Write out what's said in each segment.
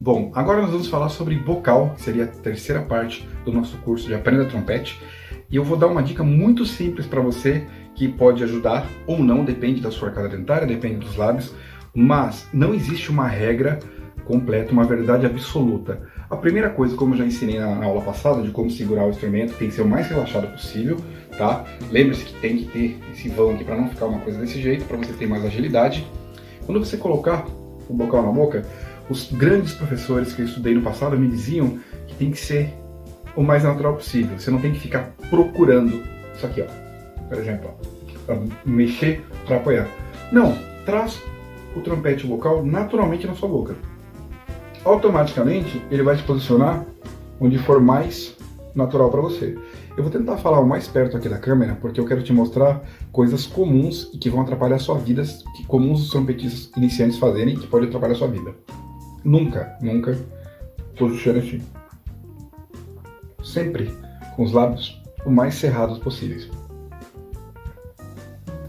Bom, agora nós vamos falar sobre bocal, que seria a terceira parte do nosso curso de Aprenda Trompete. E eu vou dar uma dica muito simples para você, que pode ajudar ou não, depende da sua arcada dentária, depende dos lábios, mas não existe uma regra completa, uma verdade absoluta. A primeira coisa, como eu já ensinei na aula passada, de como segurar o instrumento, tem que ser o mais relaxado possível, tá? Lembre-se que tem que ter esse vão aqui para não ficar uma coisa desse jeito, para você ter mais agilidade. Quando você colocar o bocal na boca, os grandes professores que eu estudei no passado me diziam que tem que ser o mais natural possível. Você não tem que ficar procurando isso aqui, ó. Por exemplo, ó, pra mexer para apoiar. Não, traz o trompete vocal naturalmente na sua boca. Automaticamente ele vai se posicionar onde for mais natural para você. Eu vou tentar falar o mais perto aqui da câmera, porque eu quero te mostrar coisas comuns e que vão atrapalhar a sua vida, que comuns os trompetistas iniciantes fazerem, que pode atrapalhar a sua vida. Nunca posicione assim. Sempre com os lábios o mais cerrados possíveis.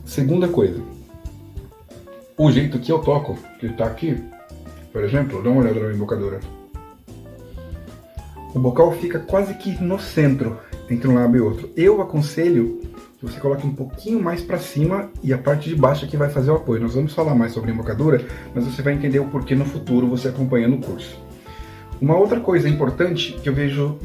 Segunda coisa, o jeito que eu toco, que está aqui, por exemplo, dá uma olhada na minha embocadura. O bocal fica quase que no centro, entre um lábio e outro. Eu aconselho que você coloque um pouquinho mais para cima e a parte de baixo aqui vai fazer o apoio. Nós vamos falar mais sobre a embocadura, mas você vai entender o porquê no futuro, você acompanhando o curso. Uma outra coisa importante que eu vejo,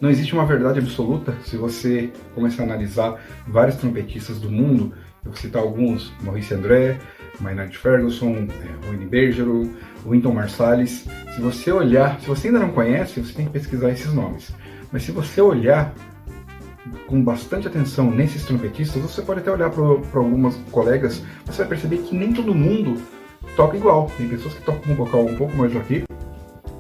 não existe uma verdade absoluta. Se você começar a analisar vários trompetistas do mundo, eu vou citar alguns: Maurice André, Maynard Ferguson, Wayne Bergeron, Wynton Marsalis. Se você olhar, se você ainda não conhece, você tem que pesquisar esses nomes. Mas se você olhar com bastante atenção nesses trompetistas, você pode até olhar para algumas colegas, você vai perceber que nem todo mundo toca igual. Tem pessoas que tocam um vocal um pouco mais aqui,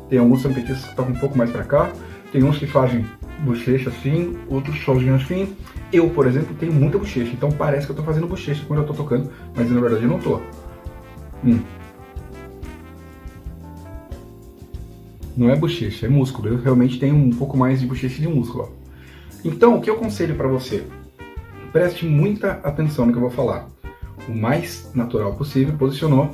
tem alguns trompetistas que tocam um pouco mais para cá, tem uns que fazem bochecha assim, outros sozinhos assim. Eu, por exemplo, tenho muita bochecha, então parece que eu estou fazendo bochecha quando eu estou tocando, mas na verdade eu não estou. Não é bochecha, é músculo. Eu realmente tenho um pouco mais de bochecha de músculo, ó. Então, o que eu aconselho para você? Preste muita atenção no que eu vou falar. O mais natural possível, posicionou.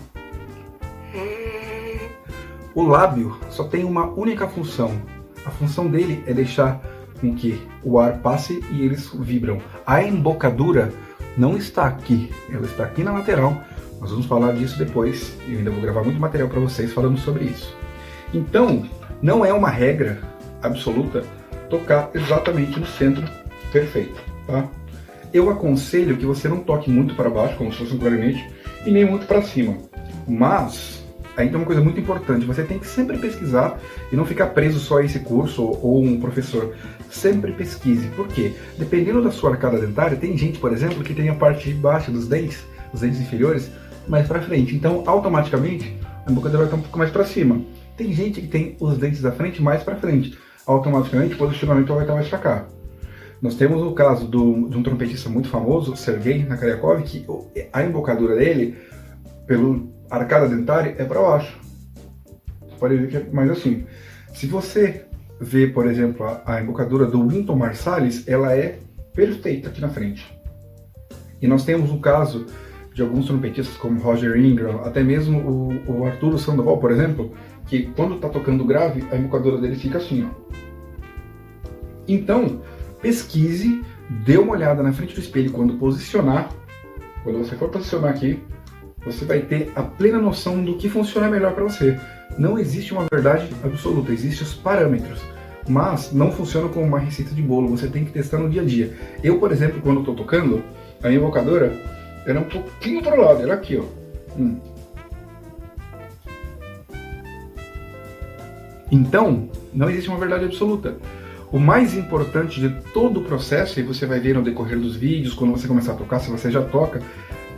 O lábio só tem uma única função. A função dele é deixar com que o ar passe e eles vibram. A embocadura não está aqui, ela está aqui na lateral. Nós vamos falar disso depois. Eu ainda vou gravar muito material para vocês falando sobre isso. Então, não é uma regra absoluta tocar exatamente no centro perfeito, tá? Eu aconselho que você não toque muito para baixo, como se fosse um clarinete, e nem muito para cima. Mas, ainda uma coisa muito importante, você tem que sempre pesquisar e não ficar preso só a esse curso ou um professor. Sempre pesquise. Por quê? Dependendo da sua arcada dentária, tem gente, por exemplo, que tem a parte de baixo dos dentes, os dentes inferiores, mais para frente. Então, automaticamente, a embocadura vai estar um pouco mais para cima. Tem gente que tem os dentes da frente mais para frente. Automaticamente o posicionamento vai estar mais para cá. Nós temos o caso de um trompetista muito famoso, Sergei Nakaryakov, que a embocadura dele, pela arcada dentária, é para baixo. Você pode ver que é mais assim. Se você vê, por exemplo, a embocadura do Wynton Marsalis, ela é perfeita aqui na frente. E nós temos o caso de alguns trompetistas como Roger Ingram, até mesmo o Arturo Sandoval, por exemplo, que quando está tocando grave, a embocadura dele fica assim, ó. Então, pesquise, dê uma olhada na frente do espelho quando posicionar. Quando você for posicionar aqui, você vai ter a plena noção do que funciona melhor para você. Não existe uma verdade absoluta, existem os parâmetros, mas não funciona como uma receita de bolo, você tem que testar no dia a dia. Eu, por exemplo, quando estou tocando, a minha embocadura era um pouquinho para o lado, era aqui, ó. Então, não existe uma verdade absoluta. O mais importante de todo o processo, e você vai ver no decorrer dos vídeos, quando você começar a tocar, se você já toca,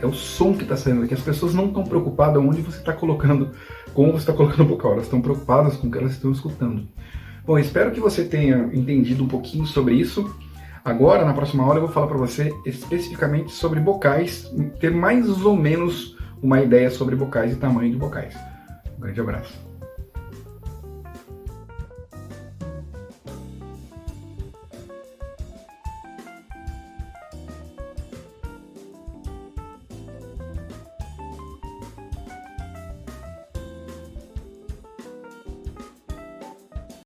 é o som que está saindo daqui. As pessoas não estão preocupadas onde você está colocando, como você está colocando o vocal, elas estão preocupadas com o que elas estão escutando. Bom, espero que você tenha entendido um pouquinho sobre isso. Agora, na próxima aula, eu vou falar para você especificamente sobre bocais, ter mais ou menos uma ideia sobre bocais e tamanho de bocais. Um grande abraço.